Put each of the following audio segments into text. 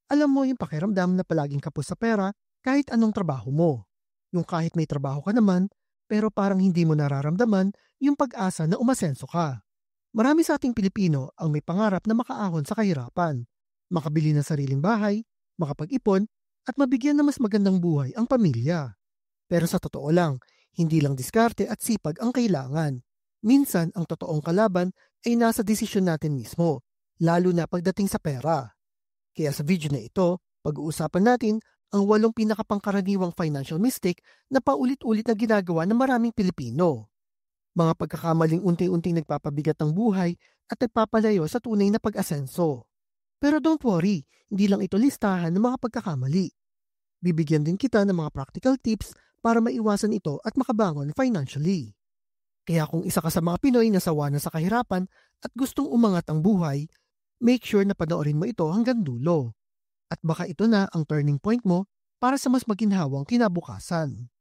Alam mo yung pakiramdam na palaging kapos sa pera kahit anong trabaho mo. Yung kahit may trabaho ka naman, pero parang hindi mo nararamdaman yung pag-asa na umasenso ka. Marami sa ating Pilipino ang may pangarap na makaahon sa kahirapan, makabili ng sariling bahay, makapag-ipon, at mabigyan ng mas magandang buhay ang pamilya. Pero sa totoo lang, hindi lang diskarte at sipag ang kailangan. Minsan ang totoong kalaban ay nasa desisyon natin mismo, lalo na pagdating sa pera. Kaya sa video na ito, pag-uusapan natin ang 8 pinakapangkaraniwang financial mistake na paulit-ulit na ginagawa ng maraming Pilipino. Mga pagkakamaling unti-unting nagpapabigat ng buhay at nagpapalayo sa tunay na pag-asenso. Pero don't worry, hindi lang ito listahan ng mga pagkakamali. Bibigyan din kita ng mga practical tips para maiwasan ito at makabangon financially. Kaya kung isa ka sa mga Pinoy na sawa na sa kahirapan at gustong umangat ang buhay, make sure na panoorin mo ito hanggang dulo. At baka ito na ang turning point mo para sa mas maginhawang kinabukasan.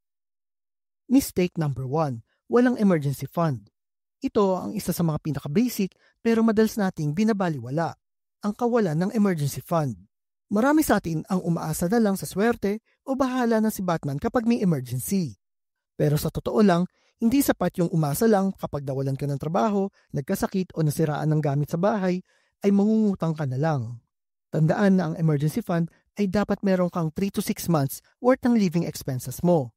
Mistake number 1. Walang emergency fund. Ito ang isa sa mga pinaka-basic pero madalas nating binabaliwala, ang kawalan ng emergency fund. Marami sa atin ang umaasa na lang sa swerte o bahala na si Batman kapag may emergency. Pero sa totoo lang, hindi sapat yung umasa lang kapag nawalan ka ng trabaho, nagkasakit o nasiraan ng gamit sa bahay, ay mangungutang ka na lang. Tandaan na ang emergency fund ay dapat meron kang 3 to 6 months worth ng living expenses mo.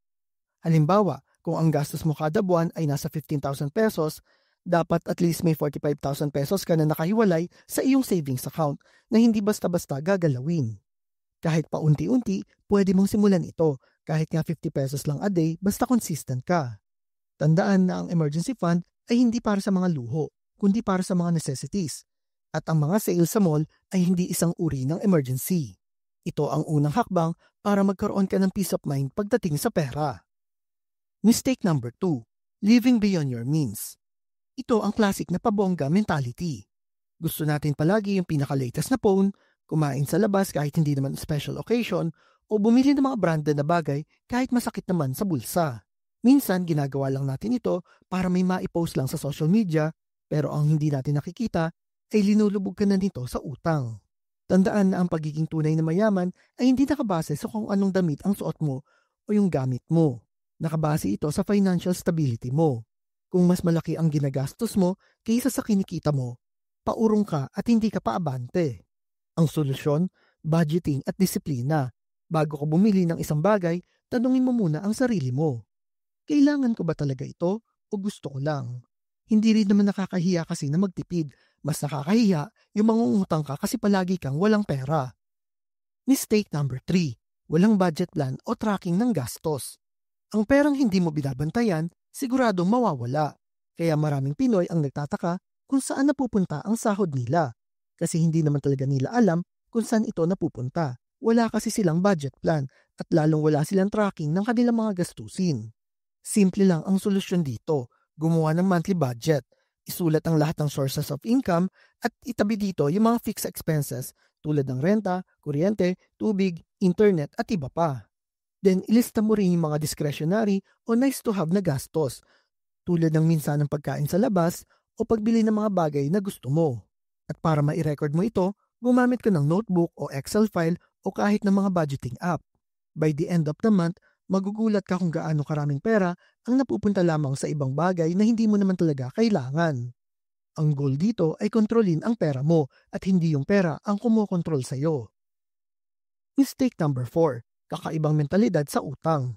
Halimbawa, kung ang gastos mo kada buwan ay nasa 15,000 pesos, dapat at least may 45,000 pesos ka na nakahiwalay sa iyong savings account na hindi basta-basta gagalawin. Kahit paunti-unti, pwede mong simulan ito kahit nga 50 pesos lang a day basta consistent ka. Tandaan na ang emergency fund ay hindi para sa mga luho, kundi para sa mga necessities. At ang mga sales sa mall ay hindi isang uri ng emergency. Ito ang unang hakbang para magkaroon ka ng peace of mind pagdating sa pera. Mistake number 2. Living beyond your means. Ito ang classic na pabongga mentality. Gusto natin palagi yung pinaka-latest na phone, kumain sa labas kahit hindi naman special occasion, o bumili ng mga branded na bagay kahit masakit naman sa bulsa. Minsan ginagawa lang natin ito para may maipost lang sa social media, pero ang hindi natin nakikita ay linulubog ka na nito sa utang. Tandaan na ang pagiging tunay na mayaman ay hindi nakabase sa kung anong damit ang suot mo o yung gamit mo. Nakabase ito sa financial stability mo. Kung mas malaki ang ginagastos mo kaysa sa kinikita mo, paurong ka at hindi ka paabante. Ang solusyon, budgeting at disiplina. Bago ka bumili ng isang bagay, tanungin mo muna ang sarili mo. Kailangan ko ba talaga ito o gusto ko lang? Hindi rin naman nakakahiya kasi na magtipid. Mas nakakahiya yung mangungutang ka kasi palagi kang walang pera. Mistake number 3. Walang budget plan o tracking ng gastos. Ang perang hindi mo binabantayan, siguradong mawawala. Kaya maraming Pinoy ang nagtataka kung saan napupunta ang sahod nila. Kasi hindi naman talaga nila alam kung saan ito napupunta. Wala kasi silang budget plan at lalong wala silang tracking ng kanilang mga gastusin. Simple lang ang solusyon dito. Gumawa ng monthly budget. Isulat ang lahat ng sources of income at itabi dito yung mga fixed expenses tulad ng renta, kuryente, tubig, internet at iba pa. Then ilista mo rin yung mga discretionary o nice to have na gastos tulad ng minsan ng pagkain sa labas o pagbili ng mga bagay na gusto mo. At para ma-record mo ito, gumamit ka ng notebook o Excel file o kahit ng mga budgeting app. By the end of the month, magugulat ka kung gaano karaming pera ang napupunta lamang sa ibang bagay na hindi mo naman talaga kailangan. Ang goal dito ay kontrolin ang pera mo at hindi yung pera ang kumokontrol sa iyo. Mistake number 4. Kakaibang mentalidad sa utang.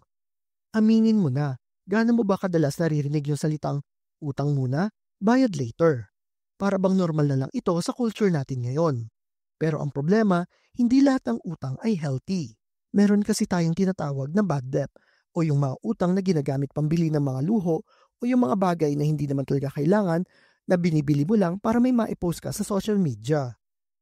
Aminin mo na, gaano mo ba kadalas naririnig yung salitang utang muna, bayad later? Para bang normal na lang ito sa culture natin ngayon. Pero ang problema, hindi lahat ng utang ay healthy. Meron kasi tayong tinatawag na bad debt o yung mga utang na ginagamit pambili ng mga luho o yung mga bagay na hindi naman talaga kailangan na binibili mo lang para may maipost ka sa social media.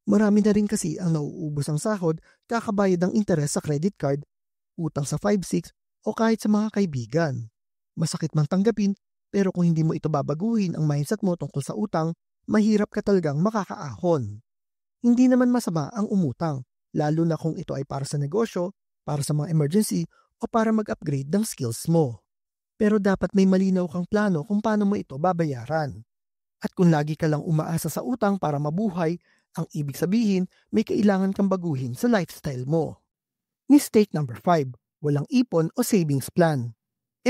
Marami na rin kasi ang nauubos ang sahod kakabayad ng interes sa credit card, utang sa 5-6 o kahit sa mga kaibigan. Masakit man tanggapin pero kung hindi mo ito babaguhin ang mindset mo tungkol sa utang, mahirap ka talagang makakaahon. Hindi naman masama ang umutang, lalo na kung ito ay para sa negosyo, para sa mga emergency o para mag-upgrade ng skills mo. Pero dapat may malinaw kang plano kung paano mo ito babayaran. At kung lagi ka lang umaasa sa utang para mabuhay, Ang ibig sabihin, may kailangan kang baguhin sa lifestyle mo. Mistake number 5, walang ipon o savings plan.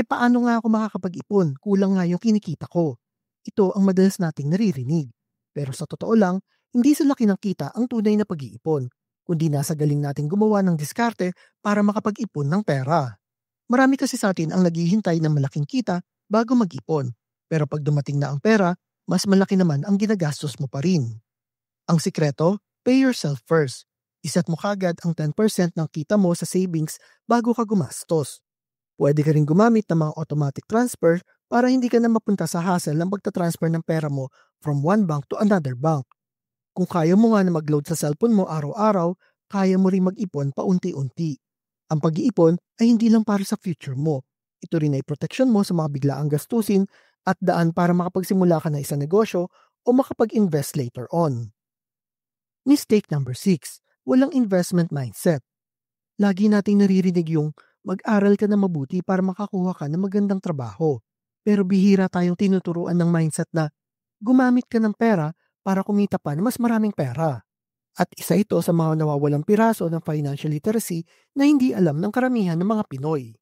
Paano nga ako makakapag-ipon? Kulang nga yung kinikita ko. Ito ang madalas nating naririnig. Pero sa totoo lang, hindi sa laki ng kita ang tunay na pag-iipon, kundi nasa galing nating gumawa ng diskarte para makapag-ipon ng pera. Marami kasi sa atin ang naghihintay ng malaking kita bago mag-ipon. Pero pag dumating na ang pera, mas malaki naman ang ginagastos mo pa rin. Ang sikreto, pay yourself first. Iset mo kagad ang 10% ng kita mo sa savings bago ka gumastos. Pwede ka rin gumamit ng mga automatic transfer para hindi ka na mapunta sa hassle ng pagtatransfer ng pera mo from one bank to another bank. Kung kaya mo nga na mag-load sa cellphone mo araw-araw, kaya mo rin mag-ipon paunti-unti. Ang pag-iipon ay hindi lang para sa future mo. Ito rin ay protection mo sa mga biglaang gastusin at daan para makapagsimula ka na isang negosyo o makapag-invest later on. Mistake number 6, walang investment mindset. Lagi nating naririnig yung mag-aral ka na mabuti para makakuha ka ng magandang trabaho. Pero bihira tayong tinuturuan ng mindset na gumamit ka ng pera para kumita pa ng mas maraming pera. At isa ito sa mga nawawalang piraso ng financial literacy na hindi alam ng karamihan ng mga Pinoy.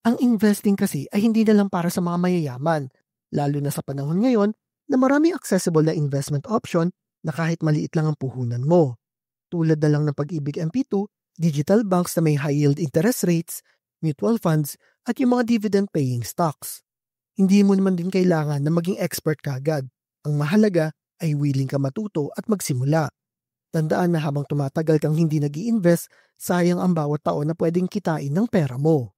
Ang investing kasi ay hindi na lang para sa mga mayayaman, lalo na sa panahon ngayon na maraming accessible na investment option na kahit maliit lang ang puhunan mo. Tulad na lang ng Pag-ibig MP2, digital banks na may high yield interest rates, mutual funds, at yung mga dividend-paying stocks. Hindi mo naman din kailangan na maging expert kagad. Ang mahalaga ay willing ka matuto at magsimula. Tandaan na habang tumatagal kang hindi nag-i-invest, sayang ang bawat taon na pwedeng kitain ng pera mo.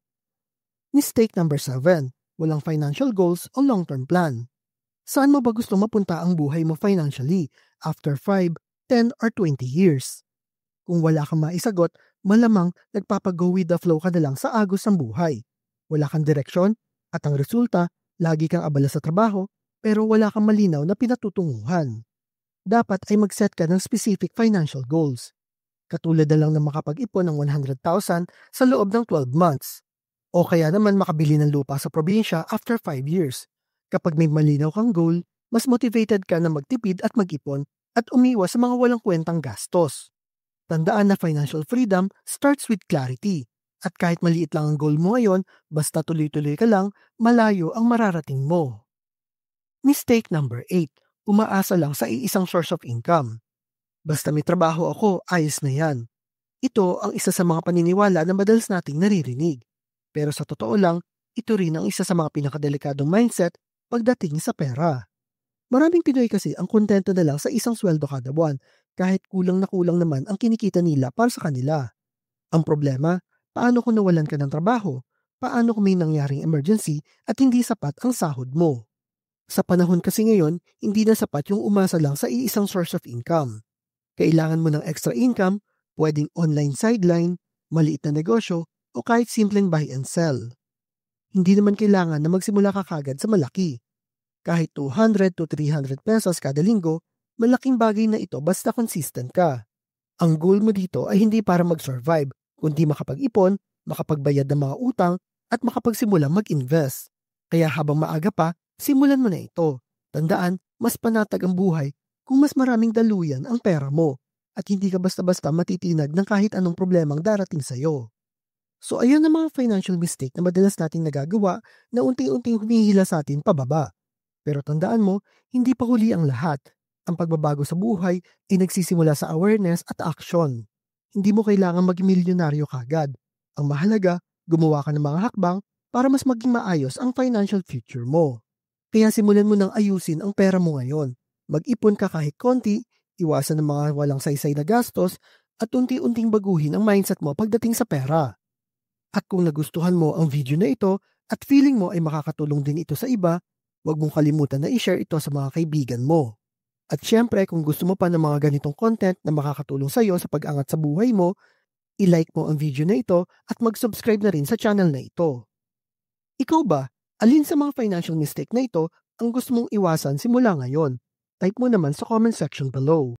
Mistake number 7, walang financial goals o long-term plan. Saan mo ba gusto mapunta ang buhay mo financially after 5, 10, or 20 years? Kung wala kang maisagot, malamang nagpapago with the flow ka na lang sa agos ng buhay. Wala kang direksyon at ang resulta, lagi kang abala sa trabaho pero wala kang malinaw na pinatutunguhan. Dapat ay mag-set ka ng specific financial goals. Katulad na lang na makapag-ipon ng 100,000 sa loob ng 12 months. O kaya naman makabili ng lupa sa probinsya after 5 years. Kapag may malinaw kang goal, mas motivated ka na magtipid at mag-ipon at umiwas sa mga walang kwentang gastos. Tandaan na financial freedom starts with clarity. At kahit maliit lang ang goal mo ngayon, basta tuloy-tuloy ka lang, malayo ang mararating mo. Mistake number 8, umaasa lang sa iisang source of income. Basta may trabaho ako, ayos na yan. Ito ang isa sa mga paniniwala na madalas nating naririnig. Pero sa totoo lang, ito rin ang isa sa mga pinakadelikadong mindset pagdating sa pera. Maraming Pinoy kasi ang kontento na lang sa isang sweldo kada buwan kahit kulang na kulang naman ang kinikita nila para sa kanila. Ang problema, paano kung nawalan ka ng trabaho? Paano kung may nangyaring emergency at hindi sapat ang sahod mo? Sa panahon kasi ngayon, hindi na sapat yung umasa lang sa iisang source of income. Kailangan mo ng extra income, pwedeng online sideline, maliit na negosyo, o kahit simpleng buy and sell. Hindi naman kailangan na magsimula ka kagad sa malaki. Kahit 200 to 300 pesos kada linggo, malaking bagay na ito basta consistent ka. Ang goal mo dito ay hindi para mag-survive, kundi makapag-ipon, makapagbayad ng mga utang, at makapagsimula mag-invest. Kaya habang maaga pa, simulan mo na ito. Tandaan, mas panatag ang buhay kung mas maraming daluyan ang pera mo at hindi ka basta-basta matitinag ng kahit anong problemang darating sa'yo. So ayun ang mga financial mistake na madalas nating nagagawa na unti-unting humihila sa atin pababa. Pero tandaan mo, hindi pa huli ang lahat. Ang pagbabago sa buhay ay nagsisimula sa awareness at action. Hindi mo kailangan maging milyonaryo kagad. Ang mahalaga, gumawa ka ng mga hakbang para mas maging maayos ang financial future mo. Kaya simulan mo nang ayusin ang pera mo ngayon. Mag-ipon ka kahit konti, iwasan ng mga walang saysay na gastos, at unti-unting baguhin ang mindset mo pagdating sa pera. At kung nagustuhan mo ang video na ito at feeling mo ay makakatulong din ito sa iba, huwag mong kalimutan na i-share ito sa mga kaibigan mo. At syempre, kung gusto mo pa ng mga ganitong content na makakatulong sa iyo sa pag-angat sa buhay mo, i-like mo ang video na ito at mag-subscribe na rin sa channel na ito. Ikaw ba? Alin sa mga financial mistake na ito ang gusto mong iwasan simula ngayon? Type mo naman sa comment section below.